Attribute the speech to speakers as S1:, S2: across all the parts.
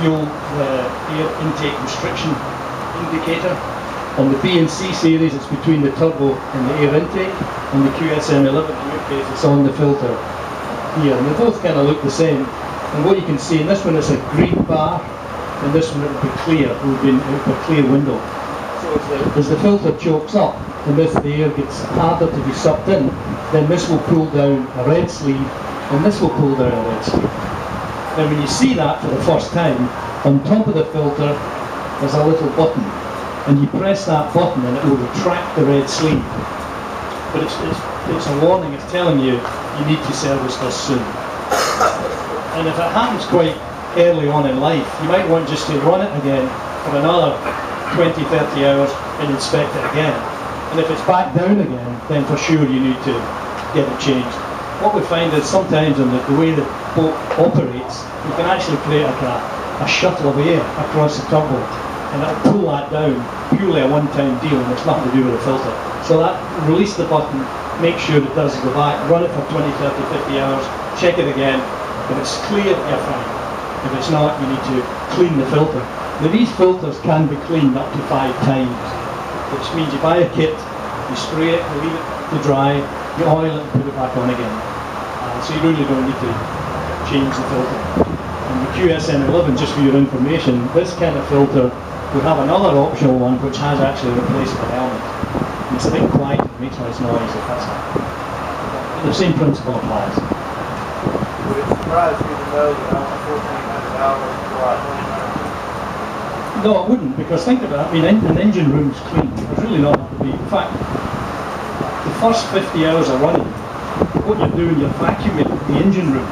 S1: fuel air intake restriction indicator. On the B and C series, it's between the turbo and the air intake. On the QSM11, in your case, it's on the filter here. And they both kind of look the same. And what you can see, in this one it's a green bar, and this one it will be clear, it will be a clear window. So as the filter chokes up, and if the air gets harder to be sucked in, then this will pull down a red sleeve, and this will pull down a red sleeve. Now when you see that for the first time, on top of the filter there's a little button, and you press that button and it will retract the red sleeve. But it's a warning, it's telling you you need to service this soon. And if it happens quite early on in life, you might want just to run it again for another 20-30 hours and inspect it again. And if it's back down again, then for sure you need to get it changed. What we find is sometimes in the way the boat operates, you can actually create like a shuttle of air across the turbo, and it'll pull that down, purely a one-time deal, and it's nothing to do with the filter. So that, release the button, make sure it does go back, run it for 20, 30, 50 hours, check it again. If it's clear, you're fine. If it's not, you need to clean the filter. Now these filters can be cleaned up to 5 times, which means you buy a kit, you spray it, you leave it to dry, you oil it and put it back on again. So you really don't need to change the filter. And the QSM11, just for your information, this kind of filter, we have another optional one which has actually a replaceable element. And it's a bit quiet, it makes less noise if that's happening. The same principle applies.
S2: Would it surprise you to know that only $1,400
S1: No, it wouldn't, because think about it, I mean, an engine room's clean. There's really not to be. In fact, the first 50 hours of running, what you're doing, you're vacuuming the engine room.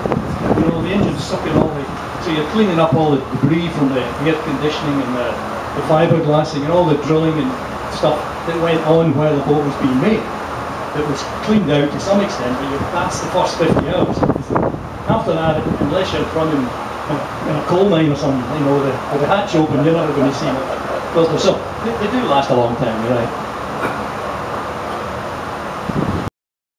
S1: You know, the engine's sucking all the, so you're cleaning up all the debris from the air conditioning and the fiberglassing and all the drilling and stuff that went on while the boat was being made. It was cleaned out to some extent, but that's the first 50 hours. After that, unless you're running in a coal mine or something, you know, with the hatch open, you're not going to see it filter. So they do last a long time, you're right.